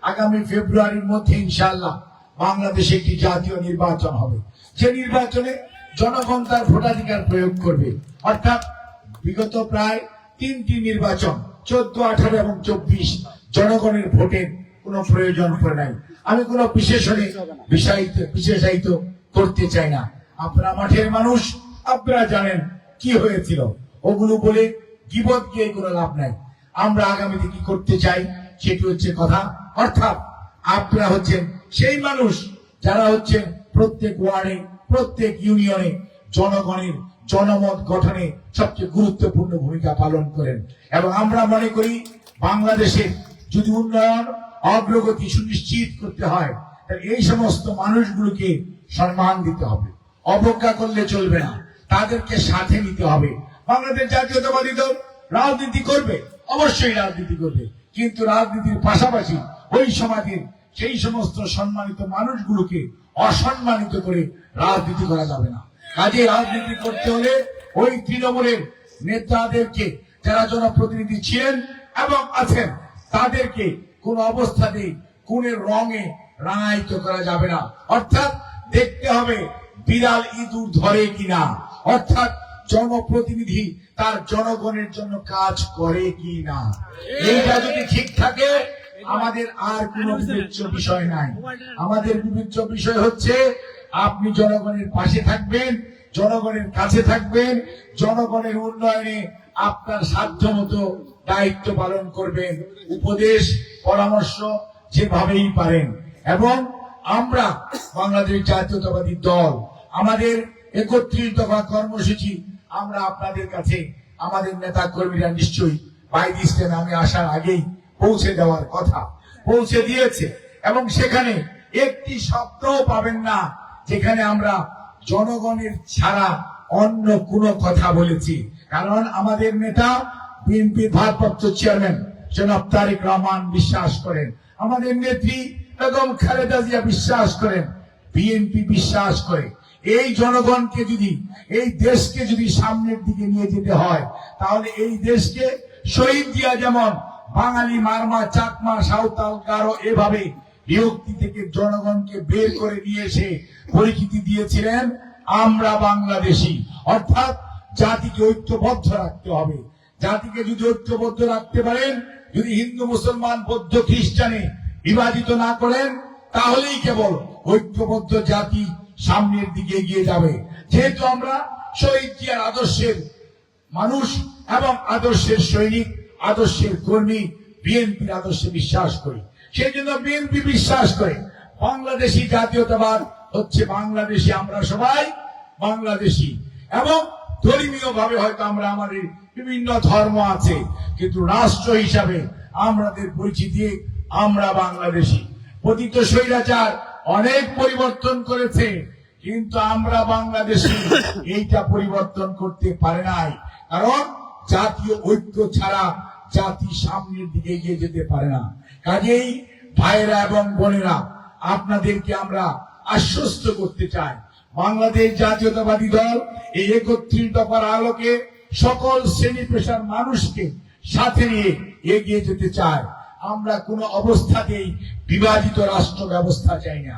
আগামী ফেব্রুয়ারির মধ্যে ইনশাআল্লাহ বাংলাদেশে একটি জাতীয় নির্বাচন হবে, যে নির্বাচনে জনগণ তার ভোটাধিকার প্রয়োগ করবে। অর্থাৎ বিগত প্রায় 3টি নির্বাচন 14, 18 এবং 24 জনগণের ভোটের কোনো প্রয়োজন পড়ে নাই। আমি কোনো বিশেষায়িত করতে চাই না। আপনারা মাঠের মানুষ, আপনারা জানেন কি হয়েছিল। ওগুলো বলে গীবত গিয়ে কোনো লাভ নাই। আমরা আগামীতে কি করতে চাই সেটি হচ্ছে কথা। অর্থাৎ আপনারা হচ্ছেন সেই মানুষ যারা হচ্ছেন প্রত্যেক ওয়ার্ডে, প্রত্যেক ইউনিয়নে জনগণের জনমত গঠনে সবচেয়ে গুরুত্বপূর্ণ ভূমিকা পালন করেন। এবং আমরা মনে করি বাংলাদেশের যদি উন্নয়ন অগ্রগতি সুনিশ্চিত করতে হয় তাহলে এই সমস্ত মানুষগুলোকে সম্মান দিতে হবে, অবজ্ঞা করলে চলবে না, তাদেরকে সাথে নিতে হবে। বাংলাদেশ জাতীয়তাবাদী দল রাজনীতি করবে, অবশ্যই রাজনীতি করবে, কিন্তু রাজনীতির পাশাপাশি ওই সমাজের সেই সমস্ত সম্মানিত মানুষগুলোকে অসম্মানিত করে রাজনীতি করা যাবে না। কাজে রাজনীতি করতে হলে ওই তৃণমূলের নেতাদেরকে, যারা জনপ্রতিনিধি ছিলেন এবং আছেন, তাদেরকে কোন অবস্থাতেই কোনের রঙে রাঙায়িত করা যাবে না। অর্থাৎ দেখতে হবে বিড়াল ইঁদুর ধরে কিনা, অর্থাৎ জনপ্রতিনিধি তার জনগণের জন্য কাজ করে কি না। এইটা যদি ঠিক থাকে আমাদের আর কোনো বিবেচ্য বিষয় নাই। আমাদের বিবেচ্য বিষয় হচ্ছে আপনি জনগণের পাশে থাকবেন, জনগণের কাছে থাকবেন, জনগণের উন্নয়নে আপনার সাধ্যমতো দায়িত্ব পালন করবেন, উপদেশ পরামর্শ যেভাবেই পারেন। এবং আমরা বাংলাদেশ জাতীয়তাবাদী দল আমাদের 31 দফা কর্মসূচি আমরা আপনাদের কাছে আমাদের নেতা কর্মীরা নিশ্চয়ই বাই দিস টাইম আমি আসার আগেই পৌঁছে দেওয়ার কথা, পৌঁছে দিয়েছে। এবং সেখানে একটি শব্দও পাবেন না যেখানে আমরা জনগণের ছাড়া অন্য কোনো কথা বলেছি। কারণ আমাদের নেতা বিএনপি ভারপ্রাপ্ত চেয়ারম্যান জনাব তারেক রহমান বিশ্বাস করেন, আমাদের নেত্রী বেগম খালেদা জিয়া বিশ্বাস করেন, বিএনপি বিশ্বাস করে এই জনগণকে যদি, এই দেশকে যদি সামনের দিকে নিয়ে যেতে হয় তাহলে এই দেশকে শহীদ জিয়া যেমন বাঙালি, মারমা, চাকমা, সাঁওতাল, গারো এভাবে বিভক্তি থেকে জনগণকে বের করে নিয়ে এসে পরিচিতি দিয়েছিলেন আমরা বাংলাদেশি। অর্থাৎ জাতিকে ঐক্যবদ্ধ রাখতে হবে। জাতিকে যদি ঐক্যবদ্ধ রাখতে পারেন, যদি হিন্দু, মুসলমান, বৌদ্ধ, খ্রিস্টানে বিভাজিত না করেন, তাহলেই কেবল ঐক্যবদ্ধ জাতি সামনের দিকে এগিয়ে যাবে। যেহেতু আমরা শহীদ জিয়ার আদর্শের মানুষ এবং আদর্শের সৈনিক, আদর্শের কর্মী, বিএনপির আদর্শে বিশ্বাস করি, সেই জন্য বিএনপি বিশ্বাস করে বাংলাদেশি জাতীয়তাবাদ হচ্ছে বাংলাদেশি, আমরা সবাই বাংলাদেশি। এবং ধর্মীয় ভাবে হয়তো আমরা, আমাদের বিভিন্ন ধর্ম আছে, কিন্তু রাষ্ট্র হিসাবে আমাদের পরিচিতি আমরা বাংলাদেশি। পতিত স্বৈরাচার অনেক পরিবর্তন করেছে, কিন্তু আমরা বাংলাদেশি এইটা পরিবর্তন করতে পারে নাই। কারণ জাতীয় ঐক্য ছাড়া জাতি সামনের দিকে এগিয়ে যেতে পারে না। কাজেই ভাইরা এবং বোনেরা, আপনাদেরকে আমরা আশ্বস্ত করতে চাই, বাংলাদেশ জাতীয়তাবাদী দল এই 31 দফার আলোকে সকল শ্রেণী পেশার মানুষকে সাথে নিয়ে এগিয়ে যেতে চায়। আমরা কোনো অবস্থাতেই বিভাজিত রাষ্ট্র ব্যবস্থা চাই না।